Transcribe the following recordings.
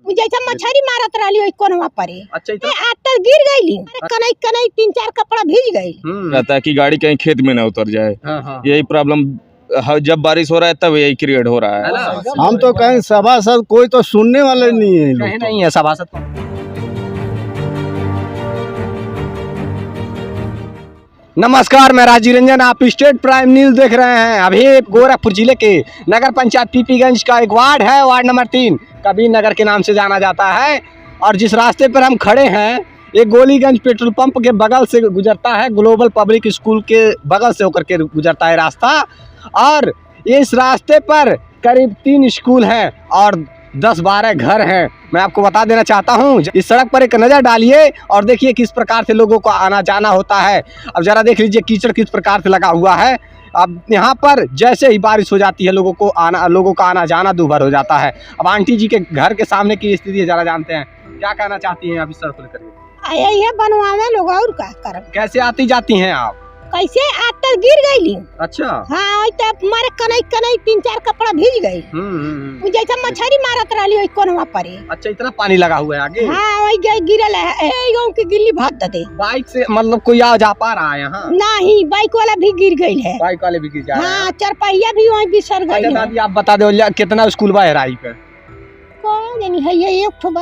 जैसा मछली मारत रही कोनवा पर। अच्छा आज तक गिर गई, कनई कनई 3-4 कपड़ा भीज गई। रहता है कि गाड़ी कहीं खेत में न उतर जाए। यही प्रॉब्लम जब बारिश हो रहा है तब यही क्रिएट हो रहा है। हम तो कहीं सभासद कोई तो सुनने वाले नहीं है, कहीं नहीं है सभासद। नमस्कार, मैं राजीव रंजन, आप स्टेट प्राइम न्यूज देख रहे हैं। अभी गोरखपुर जिले के नगर पंचायत पीपीगंज का एक वार्ड है, वार्ड नंबर 3 कबीर नगर के नाम से जाना जाता है। और जिस रास्ते पर हम खड़े हैं ये गोलीगंज पेट्रोल पंप के बगल से गुजरता है, ग्लोबल पब्लिक स्कूल के बगल से होकर के गुजरता है रास्ता। और इस रास्ते पर करीब 3 स्कूल हैं और 10-12 घर हैं। मैं आपको बता देना चाहता हूँ, इस सड़क पर एक नज़र डालिए और देखिए किस प्रकार से लोगों को आना जाना होता है। अब ज़रा देख लीजिए कीचड़ किस प्रकार से लगा हुआ है। अब यहाँ पर जैसे ही बारिश हो जाती है लोगों का आना जाना दूभर हो जाता है। अब आंटी जी के घर के सामने की स्थिति ज़रा जानते हैं, क्या कहना चाहती हैं आप इस सड़क को लेकर? यही बनवावे लोग और का करब। कैसे आती जाती हैं आप? कैसे आज तक गिर गई। अच्छा हाँ, मारे कनई कनई 3-4 कपड़ा भीज गई। जैसा मछली मारत रही कोनवा पर। अच्छा, इतना पानी लगा हुआ है आगे? हाँ, वही गिरल है, गाँव की गिल्ली भाग दे। बाइक से मतलब कोई आ जा पा रहा है यहाँ? नहीं, बाइक वाला भी गिर गई है। बाइक वाले भी गिर जा रहे हैं। हाँ, 4 पहिया भी वहीं बिसर गई। अच्छा दादी, आप बता दो कितना स्कूल बा है राही पे? कौन जानी है, ये एक ठो बा।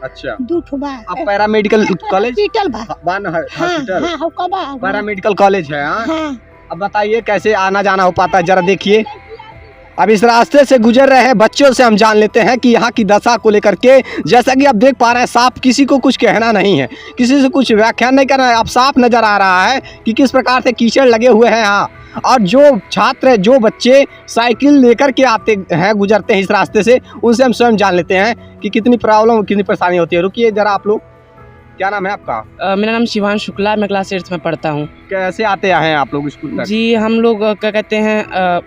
अच्छा, 2 ठो बा। अब पैरामेडिकल कॉलेज हॉस्पिटल बा। हॉस्पिटल हाँ, हो बा। पैरामेडिकल कॉलेज है। हाँ। अब बताइए कैसे आना जाना हो पाता है, जरा देखिए। अब इस रास्ते से गुजर रहे हैं बच्चों से हम जान लेते हैं कि यहाँ की दशा को लेकर के। जैसा कि आप देख पा रहे हैं, साफ किसी को कुछ कहना नहीं है, किसी से कुछ व्याख्यान नहीं करना है। अब साफ नजर आ रहा है कि किस प्रकार से कीचड़ लगे हुए हैं यहाँ। और जो छात्र, जो बच्चे साइकिल लेकर के आते हैं, गुजरते हैं इस रास्ते से, उनसे हम स्वयं जान लेते हैं कि कितनी प्रॉब्लम, कितनी परेशानी होती है। रुकिए जरा आप लोग, क्या नाम है आपका? मेरा नाम शिवान शुक्ला, मैं क्लास 8 में पढ़ता हूँ। कैसे आते हैं आप लोग स्कूल तक? जी, हम लोग क्या कहते हैं,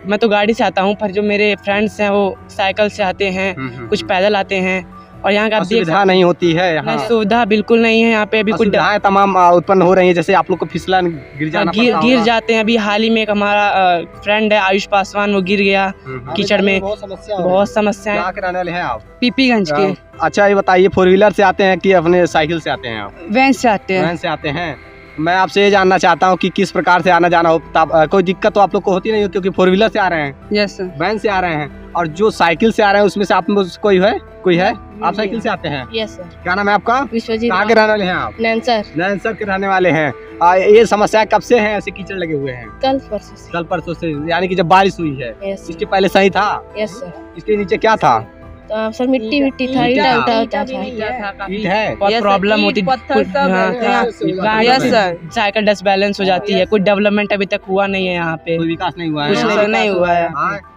मैं तो गाड़ी से आता हूँ, पर जो मेरे फ्रेंड्स हैं वो साइकिल से आते हैं, कुछ पैदल आते हैं। और यहाँ का सुविधा नहीं होती है यहाँ? सुविधा बिल्कुल नहीं है यहाँ पे। अभी कुछ तमाम उत्पन्न हो रही है, जैसे आप लोग को फिसलन गिर जाते हैं। अभी हाल ही में एक हमारा फ्रेंड है आयुष पासवान, वो गिर गया कीचड़ में। बहुत समस्याएं। कहाँ के रहने वाले हैं आप? पीपीगंज के। अच्छा, ये बताइए 4 व्हीलर से आते हैं कि अपने साइकिल से आते हैं आप? वैन से आते हैं। वैन से आते हैं। मैं आपसे ये जानना चाहता हूँ कि किस प्रकार से आना जाना हो। कोई दिक्कत तो आप लोग को होती नहीं हो, क्योंकि 4 व्हीलर से आ रहे हैं? Yes sir. वैन से आ रहे हैं। और जो साइकिल से आ रहे हैं उसमें से आप में कोई है? आप साइकिल से आते हैं? Yes sir. क्या नाम है आपका? विश्वजीत। कहाँ के रहने वाले हैं आप? नैनसर के रहने वाले हैं। ये समस्या कब से है, ऐसे कीचड़ लगे हुए हैं? कल परसों से। यानी कि जब बारिश हुई है। इसके पहले सही था? Yes sir. इसके नीचे क्या था? तो सर मिट्टी था, ईटा होता था। ईट है, बहुत प्रॉब्लम होती है। यस सर, साइकिल डिसबैलेंस हो जाती है। कोई डेवलपमेंट अभी तक हुआ नहीं है यहाँ पे, कोई विकास नहीं हुआ है। कुछ नहीं हुआ है।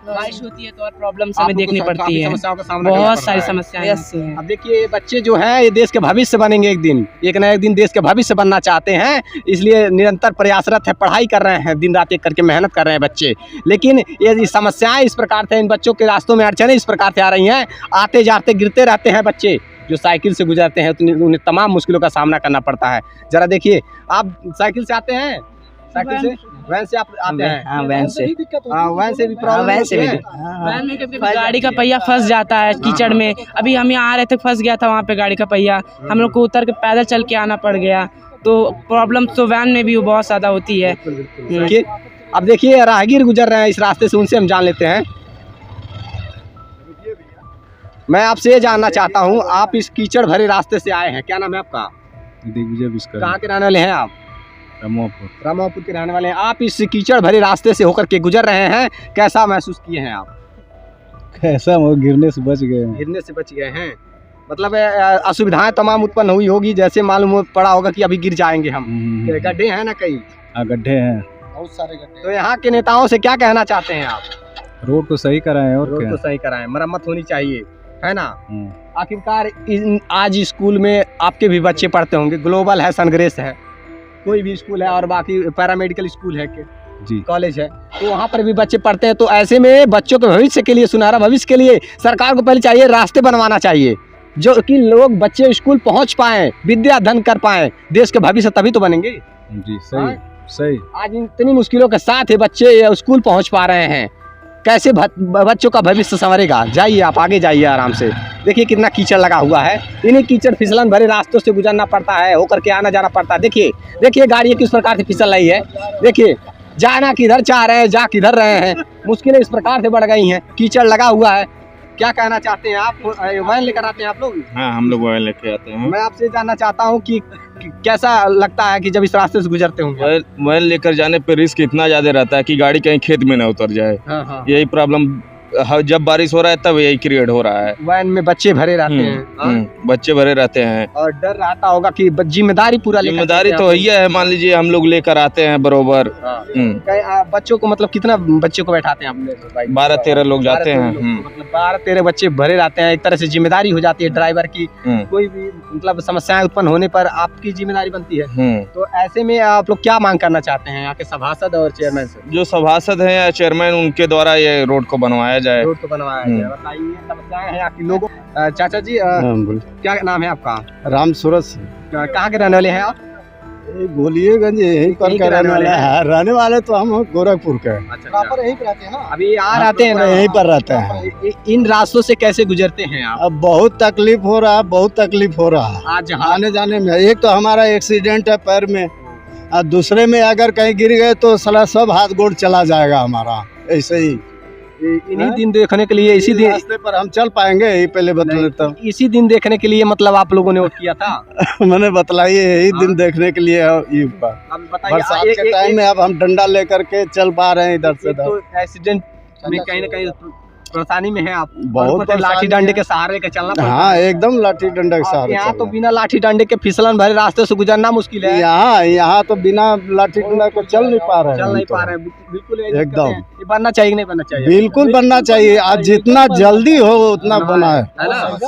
बारिश होती है तो और प्रॉब्लम हमें देखनी पड़ती है, बहुत सारी समस्याएं हैं। अब देखिए, बच्चे जो हैं ये देश के भविष्य बनेंगे एक दिन, एक न एक दिन देश के भविष्य बनना चाहते हैं, इसलिए निरंतर प्रयासरत है, पढ़ाई कर रहे हैं, दिन रात एक करके मेहनत कर रहे हैं बच्चे। लेकिन ये समस्याएं इस प्रकार से, इन बच्चों के रास्तों में अड़चनें इस प्रकार से आ रही हैं, आते जाते गिरते रहते हैं बच्चे। जो साइकिल से गुजरते हैं तो उन्हें तमाम मुश्किलों का सामना करना पड़ता है। जरा देखिए, आप साइकिल से आते हैं? साइकिल से? वैन से आप आते हैं? हाँ, वैन से। वैन से भी प्रॉब्लम? वैन में कभी गाड़ी का पहिया फंस जाता है कीचड़ में। अभी हम यहाँ आ रहे थे, फंस गया था वहाँ पे गाड़ी का पहिया, हम लोग को उतर के पैदल चल के आना पड़ गया। तो प्रॉब्लम तो वैन में भी बहुत ज़्यादा होती है। अब देखिए, राहगीर गुजर रहे हैं इस रास्ते से, उनसे हम जान लेते हैं। मैं आपसे ये जानना चाहता हूँ, आप इस कीचड़ भरे रास्ते से आए हैं, क्या नाम है आपका? दिग्विजय विश्वकर्मा। कहाँ के रहने वाले हैं आप? रामापुर के रहने वाले हैं। आप इस कीचड़ भरे रास्ते से होकर के गुजर रहे हैं, कैसा महसूस किए हैं आप? कैसा, वो गिरने से बच गए? गिरने से बच गए हैं, मतलब असुविधाएं तमाम उत्पन्न हुई होगी, जैसे मालूम पड़ा होगा कि अभी गिर जाएंगे हम। गड्ढे हैं ना कई? गड्ढे हैं, बहुत सारे गड्ढे। तो यहाँ के नेताओं से क्या कहना चाहते हैं आप? रोड तो सही कराएं, और रोड तो सही कराएं, मरम्मत होनी चाहिए, है ना? आखिरकार आज स्कूल में आपके भी बच्चे पढ़ते होंगे, ग्लोबल है, सनग्रेस है, कोई भी स्कूल है, और बाकी पैरामेडिकल स्कूल है जी, कॉलेज है, तो वहाँ पर भी बच्चे पढ़ते हैं। तो ऐसे में बच्चों के भविष्य के लिए, सुनहरा भविष्य के लिए सरकार को पहले चाहिए रास्ते बनवाना चाहिए, जो कि लोग बच्चे स्कूल पहुँच पाएं, विद्या धन कर पाएं। देश के भविष्य तभी तो बनेंगे जी। सही। आज इतनी मुश्किलों के साथ ही बच्चे स्कूल पहुँच पा रहे हैं, कैसे बच्चों का भविष्य संवरेगा। जाइए आप आगे जाइए आराम से। देखिए कितना कीचड़ लगा हुआ है। इन्हीं कीचड़ फिसलन भरे रास्तों से गुजरना पड़ता है, होकर के आना जाना पड़ता है। देखिए देखिए गाड़ी किस प्रकार से फिसल रही है। देखिए जाना किधर चाह रहे हैं, जा किधर रहे हैं। मुश्किलें इस प्रकार से बढ़ गई हैं, कीचड़ लगा हुआ है। क्या कहना चाहते हैं आप? वैन लेकर आते हैं आप लोग? हाँ, हम लोग वैन लेके आते हैं। मैं आपसे जानना चाहता हूँ कि कैसा लगता है कि जब इस रास्ते से गुजरते होंगे? वैन लेकर जाने पे रिस्क इतना ज्यादा रहता है कि गाड़ी कहीं खेत में ना उतर जाए। यही प्रॉब्लम जब बारिश हो रहा है तब यही क्रिएट हो रहा है। वैन में बच्चे भरे रहते हैं। बच्चे भरे रहते हैं और डर रहता होगा कि जिम्मेदारी पूरा जिम्मेदारी तो यही है। मान लीजिए हम लोग लेकर आते हैं बरोबर। बच्चों को मतलब कितना बच्चों को बैठाते हैं आप? 12-13 लोग जाते हैं। मतलब 12-13 बच्चे भरे रहते हैं। एक तरह से जिम्मेदारी हो जाती है ड्राइवर की। कोई भी मतलब समस्याएं उत्पन्न होने पर आपकी जिम्मेदारी बनती है। तो ऐसे में आप लोग क्या मांग करना चाहते हैं यहाँ के सभासद और चेयरमैन से? जो सभासद हैं या चेयरमैन, उनके द्वारा ये रोड को बनवाया जाए। रोड को बनवाया जाए। बताइए समस्याएं हैं आपकी लोगों। चाचा जी क्या नाम है आपका? राम सूरज सिंह। कहाँ के रहने वाले हैं आप? गोलियगंज यहीं पर के रहने वाले हैं। रहने वाले तो हम गोरखपुर के। प्रॉपर यहीं पर रहते हैं ना? अभी यहाँ रहते हैं ना? यहीं पर रहते हैं। इन रास्तों से कैसे गुजरते हैं आप? अब बहुत तकलीफ हो रहा है, बहुत तकलीफ हो रहा है आज आने जाने में। एक तो हमारा एक्सीडेंट है पैर में, और दूसरे में अगर कहीं गिर गए तो साला सब हाथ गोड़ चला जाएगा हमारा। ऐसे ही इन्हीं दिन देखने के लिए, इसी दिन रास्ते पर हम चल पाएंगे? यही पहले बता देता हूँ। इसी दिन देखने के लिए मतलब आप लोगों ने वोट किया था? मैंने बतलाई यही दिन देखने के लिए। बरसात के टाइम में अब हम डंडा लेकर के चल पा रहे हैं इधर से। तो एक्सीडेंट में कहीं ना कहीं परेशानी में है आप? बहुत लाठी डंडे के सहारे के चलना पड़ता है। हाँ, एकदम लाठी डंडे के सहारे। यहाँ तो बिना लाठी डंडे के फिसलन भरे रास्ते से गुजरना मुश्किल है। यहाँ तो बिना लाठी डंडे को चल नहीं पा रहे हैं। बिल्कुल एकदम। ये बनना चाहिए नहीं बनना चाहिए? बिल्कुल बनना चाहिए। आज जितना जल्दी हो उतना बना है।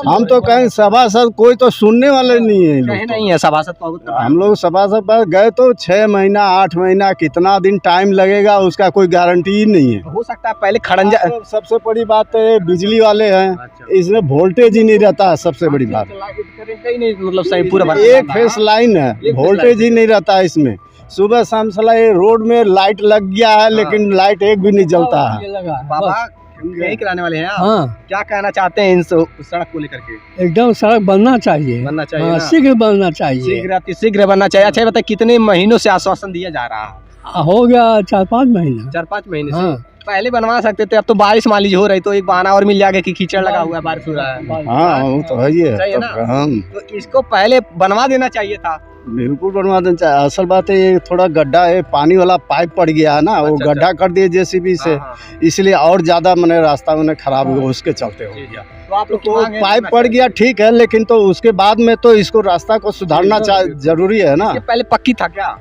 हम तो कहीं सभासद कोई तो सुनने वाले नहीं है। नहीं है सभासद को। हम लोग सभासद पर गए तो 6 महीना 8 महीना कितना दिन टाइम लगेगा उसका कोई गारंटी ही नहीं है। हो सकता है पहले खड़ंजा। सबसे बड़ी बात है बिजली वाले हैं, इसमें वोल्टेज ही नहीं रहता है। सबसे बड़ी बात मतलब सही पूरा एक फेस लाइन है, वोल्टेज ही नहीं रहता है इसमें। सुबह शाम साला ये रोड में लाइट लग गया है, लेकिन लाइट एक भी नहीं जलता है। बाबा यही कराने वाले हैं आप? हाँ। क्या कहना चाहते हैं इन सड़क को लेकर के? एकदम सड़क बनना चाहिए, बनना चाहिए, शीघ्र बनना चाहिए, शीघ्र बनना चाहिए। अच्छा बताए कितने महीनों से आश्वासन दिया जा रहा है? हो गया 4-5 महीना। 4-5 महीने से पहले बनवा सकते थे। अब तो बारिश मान लीजिए हो रही तो एक बहाना और मिल जाएगा कि कीचड़ लगा हुआ है, बारिश हो रहा है। हाँ, वो तो है ही है। सही है ना? तो इसको पहले बनवा देना चाहिए था। बिल्कुल बनवा देना चाहिए। असल बात है ये थोड़ा गड्ढा है, पानी वाला पाइप पड़ गया है ना, वो गड्ढा कर दिए जेसीबी से, इसलिए और ज्यादा मैंने रास्ता मैंने खराब हुआ, उसके चलते हो गया। तो आप लोग तो पाइप पड़ गया ठीक है, लेकिन तो उसके बाद में तो इसको रास्ता को सुधारना जरूरी है ना। पहले पक्की था क्या?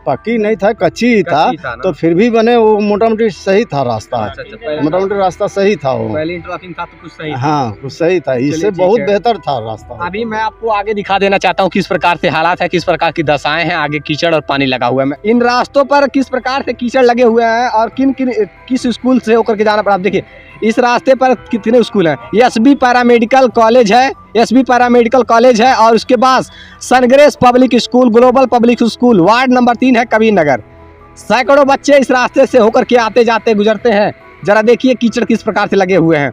पक्की नहीं था, कच्ची ही था। तो फिर भी बने वो मोटा मोटी सही था रास्ता। मोटा मोटी रास्ता सही था वो। पहले इंटरलॉकिंग था तो कुछ सही। हाँ, कुछ सही था, इससे बहुत बेहतर था रास्ता। अभी मैं आपको आगे दिखा देना चाहता हूँ किस प्रकार से हालात है, किस प्रकार की दशाएं हैं। आगे कीचड़ और पानी लगा हुआ है। इन रास्तों पर किस प्रकार से कीचड़ लगे हुए हैं और किस स्कूल से होकर के जाना पड़ा। आप देखिए इस रास्ते पर कितने स्कूल हैं। एसबी पैरामेडिकल कॉलेज है, एसबी पैरामेडिकल कॉलेज है, और उसके बाद Sungrace public school, global public school, ward number 3 है कबीर नगर। सैकड़ों बच्चे इस रास्ते से होकर के आते जाते गुजरते हैं। जरा देखिए कीचड़ किस प्रकार से लगे हुए हैं।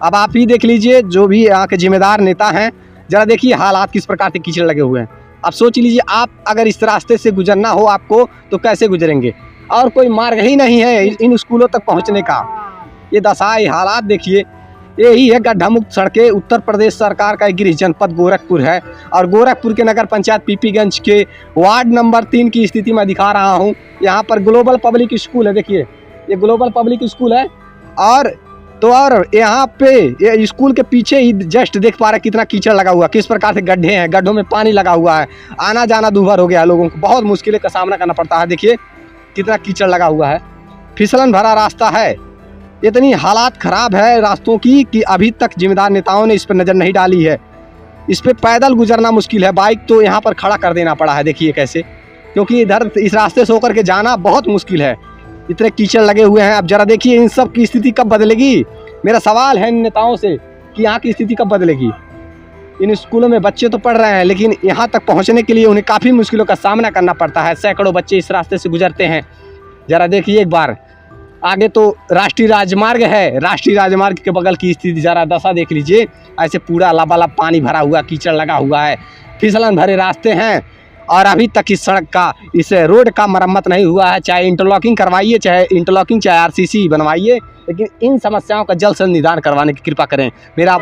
अब आप ही देख लीजिए, जो भी यहाँ के जिम्मेदार नेता हैं, जरा देखिए हालात किस प्रकार से कीचड़ लगे हुए हैं। अब सोच लीजिए आप अगर इस रास्ते से गुजरना हो आपको तो कैसे गुजरेंगे, और कोई मार्ग ही नहीं है इन स्कूलों तक पहुँचने का। ये दशाएं हालात देखिए। यही है गड्ढा मुक्त सड़कें। उत्तर प्रदेश सरकार का एक गृह जनपद गोरखपुर है, और गोरखपुर के नगर पंचायत पीपीगंज के वार्ड नंबर 3 की स्थिति मैं दिखा रहा हूँ। यहाँ पर ग्लोबल पब्लिक स्कूल है। देखिए ये ग्लोबल पब्लिक स्कूल है, और यहाँ पे ये स्कूल के पीछे ही जस्ट देख पा रहे कितना कीचड़ लगा हुआ, किस प्रकार से गड्ढे हैं, गड्ढों में पानी लगा हुआ है। आना जाना दूभर हो गया है, लोगों को बहुत मुश्किलों का सामना करना पड़ता है। देखिए कितना कीचड़ लगा हुआ है, फिसलन भरा रास्ता है। इतनी हालात खराब है रास्तों की कि अभी तक जिम्मेदार नेताओं ने इस पर नज़र नहीं डाली है। इस पे पैदल गुजरना मुश्किल है, बाइक तो यहाँ पर खड़ा कर देना पड़ा है। देखिए कैसे, क्योंकि इधर इस रास्ते से होकर के जाना बहुत मुश्किल है, इतने कीचड़ लगे हुए हैं। अब जरा देखिए इन सब की स्थिति कब बदलेगी। मेरा सवाल है इन नेताओं से कि यहाँ की स्थिति कब बदलेगी। इन स्कूलों में बच्चे तो पढ़ रहे हैं, लेकिन यहाँ तक पहुँचने के लिए उन्हें काफ़ी मुश्किलों का सामना करना पड़ता है। सैकड़ों बच्चे इस रास्ते से गुजरते हैं। जरा देखिए एक बार, आगे तो राष्ट्रीय राजमार्ग है, राष्ट्रीय राजमार्ग के बगल की स्थिति ज़रा दशा देख लीजिए। ऐसे पूरा लबालब पानी भरा हुआ, कीचड़ लगा हुआ है, फिसलन भरे रास्ते हैं और अभी तक इस सड़क का, इस रोड का मरम्मत नहीं हुआ है। चाहे इंटरलॉकिंग करवाइए, चाहे आरसीसी बनवाइए, लेकिन इन समस्याओं का जल्द से जल्द निदान करवाने की कृपा करें। मेरा